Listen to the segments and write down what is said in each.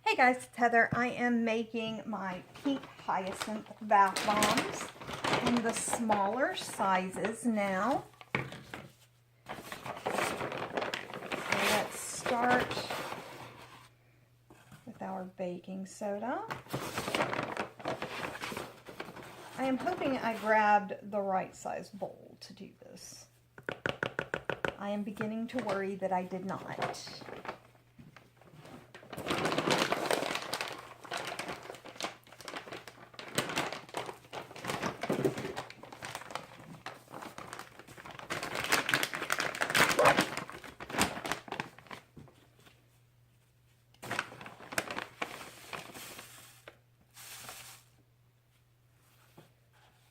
Hey guys, it's Heather. I am making my pink hyacinth bath bombs in the smaller sizes now. So let's start with our baking soda. I am hoping I grabbed the right size bowl to do this. I am beginning to worry that I did not.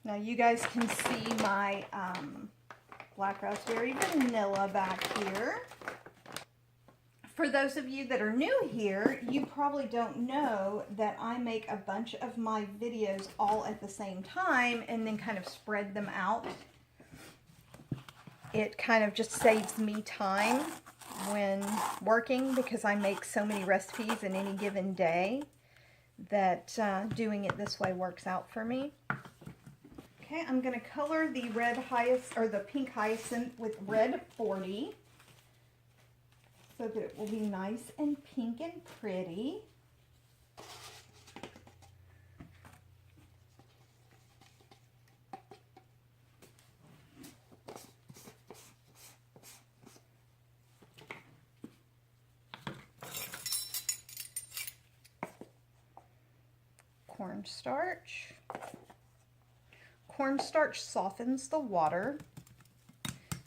Now you guys can see my black raspberry vanilla back here. For those of you that are new here, you probably don't know that I make a bunch of my videos all at the same time and then kind of spread them out. It kind of just saves me time when working because I make so many recipes in any given day that doing it this way works out for me. Okay, I'm going to color the red hyacinth or the pink hyacinth with red 40 so that it will be nice and pink and pretty. Cornstarch. Cornstarch softens the water.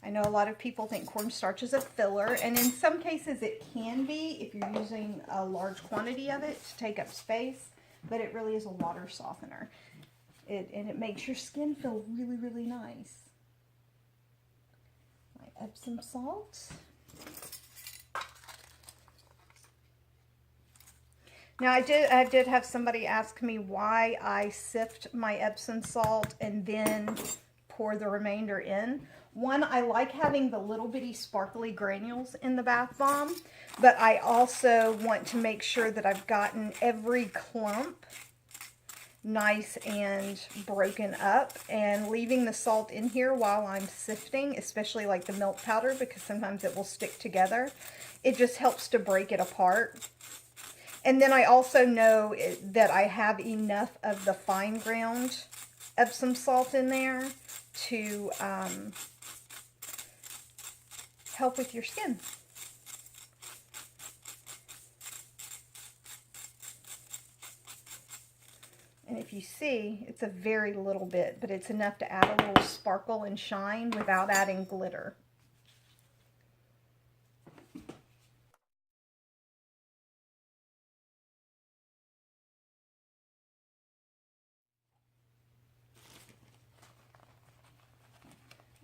I know a lot of people think cornstarch is a filler, and in some cases it can be if you're using a large quantity of it to take up space, but it really is a water softener. And it makes your skin feel really, really nice. My Epsom salt. Now I did have somebody ask me why I sift my Epsom salt and then pour the remainder in. One, I like having the little bitty sparkly granules in the bath bomb, but I also want to make sure that I've gotten every clump nice and broken up, and leaving the salt in here while I'm sifting, especially like the milk powder, because sometimes it will stick together. It just helps to break it apart. And then I also know that I have enough of the fine ground Epsom salt in there to help with your skin. And if you see, it's a very little bit, but it's enough to add a little sparkle and shine without adding glitter.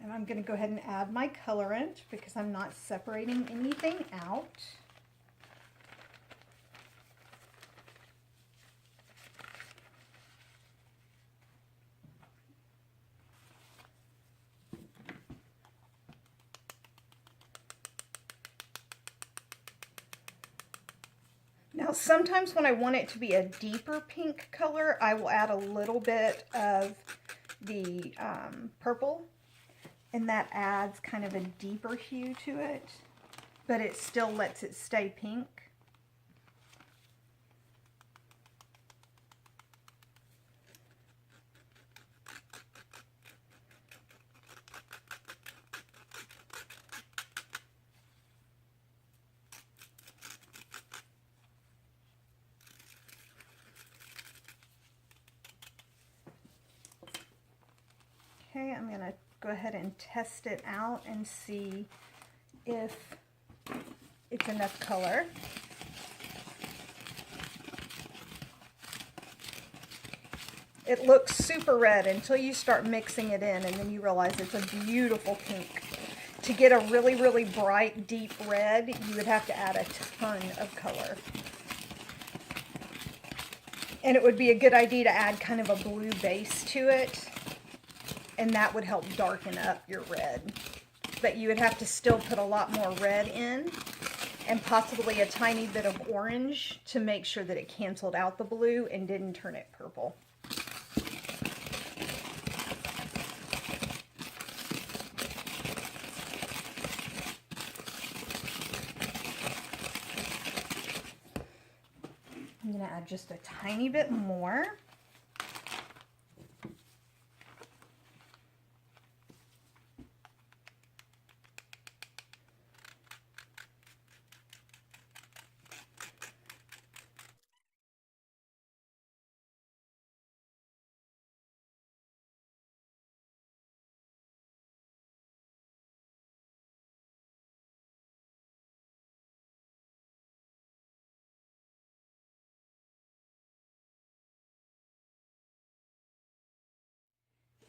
And I'm going to go ahead and add my colorant because I'm not separating anything out. Now sometimes when I want it to be a deeper pink color, I will add a little bit of the purple. And that adds kind of a deeper hue to it, but it still lets it stay pink. Okay, I'm going to go ahead and test it out and see if it's enough color. It looks super red until you start mixing it in, and then you realize it's a beautiful pink. To get a really, really bright, deep red, you would have to add a ton of color. And it would be a good idea to add kind of a blue base to it, and that would help darken up your red. But you would have to still put a lot more red in and possibly a tiny bit of orange to make sure that it canceled out the blue and didn't turn it purple. I'm going to add just a tiny bit more.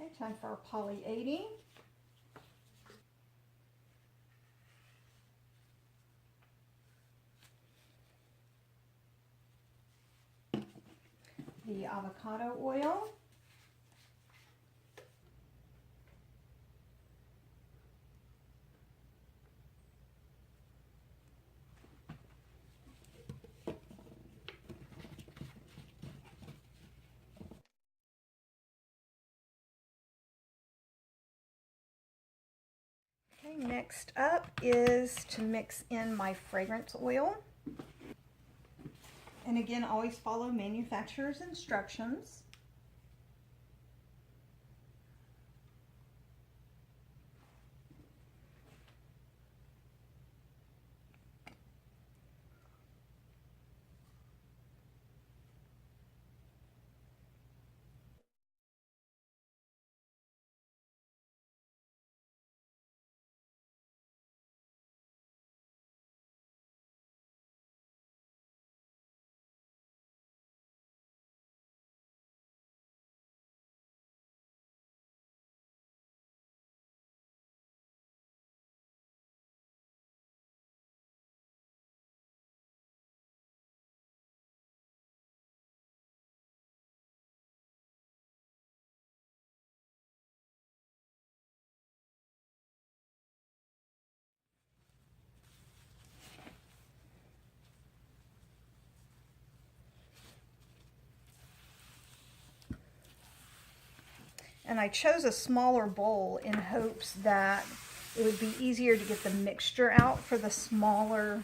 Okay, time for our Poly 80. The avocado oil. Okay, next up is to mix in my fragrance oil. And again, always follow manufacturer's instructions. And I chose a smaller bowl in hopes that it would be easier to get the mixture out for the smaller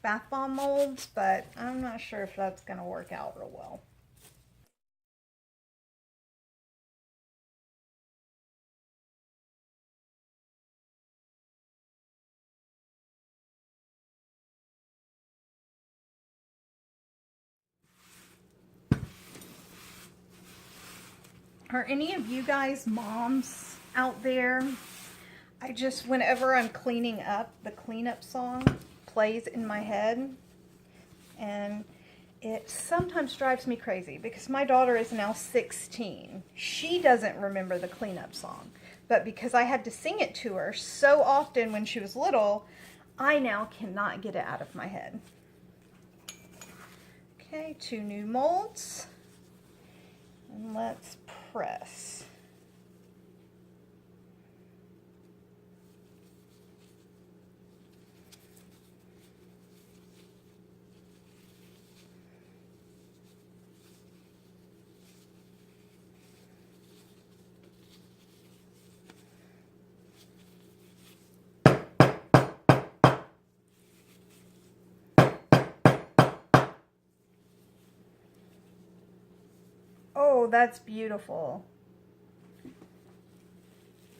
bath bomb molds, but I'm not sure if that's going to work out real well. Are any of you guys moms out there? Whenever I'm cleaning up, the cleanup song plays in my head, and it sometimes drives me crazy because my daughter is now 16. She doesn't remember the cleanup song, but because I had to sing it to her so often when she was little, I now cannot get it out of my head. Okay, 2 new molds, and let's press. Oh, that's beautiful.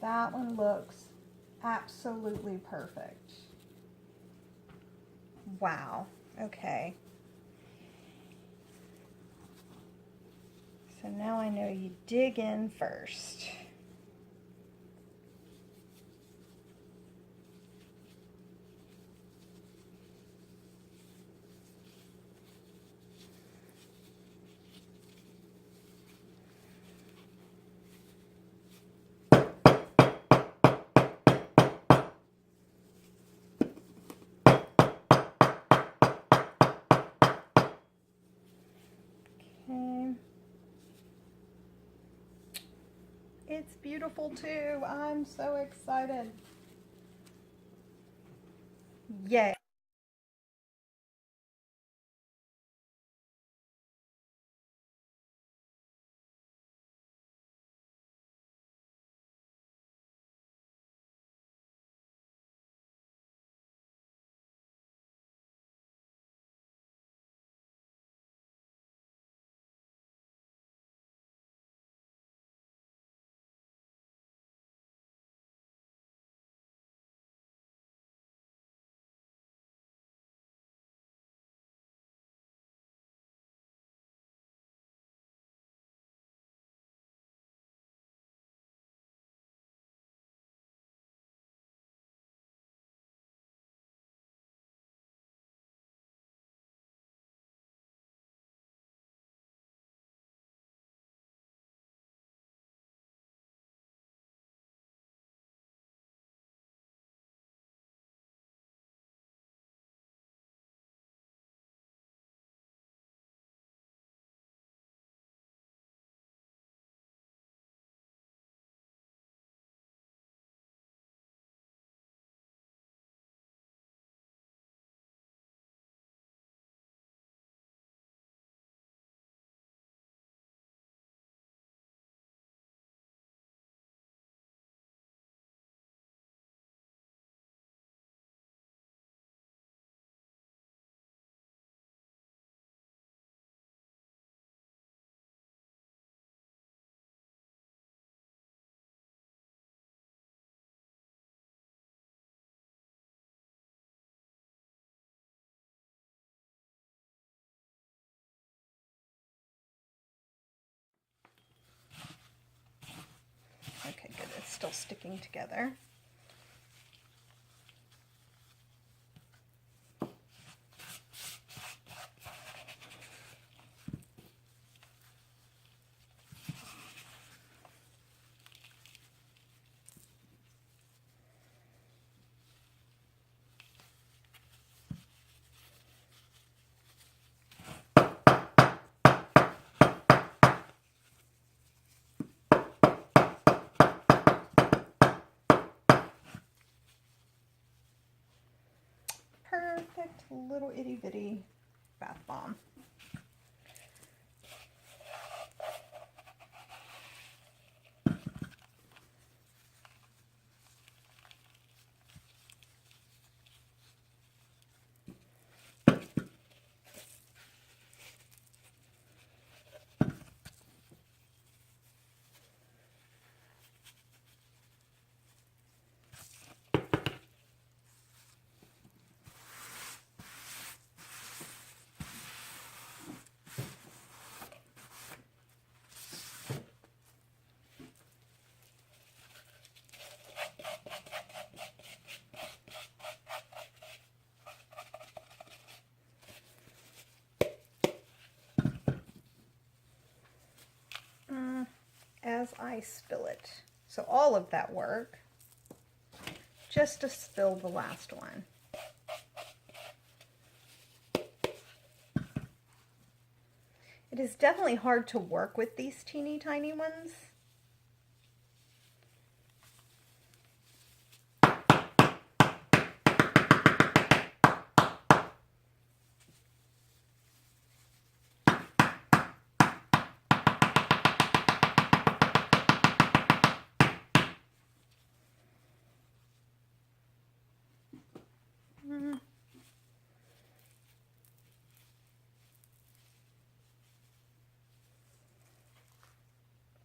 That one looks absolutely perfect. Wow. Okay. So now I know you dig in first. Okay. It's beautiful too. I'm so excited. Yay. sticking together. Perfect little itty bitty bath bomb. As I spill it. So all of that work just to spill the last one. It is definitely hard to work with these teeny tiny ones.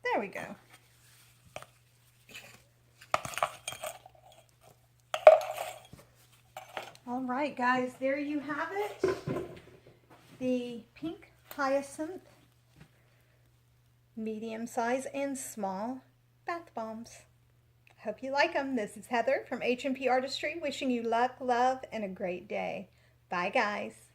There we go. All right, guys, there you have it. The pink hyacinth, medium size and small bath bombs. Hope you like them. This is Heather from H&P Artistry, wishing you luck, love, and a great day. Bye, guys.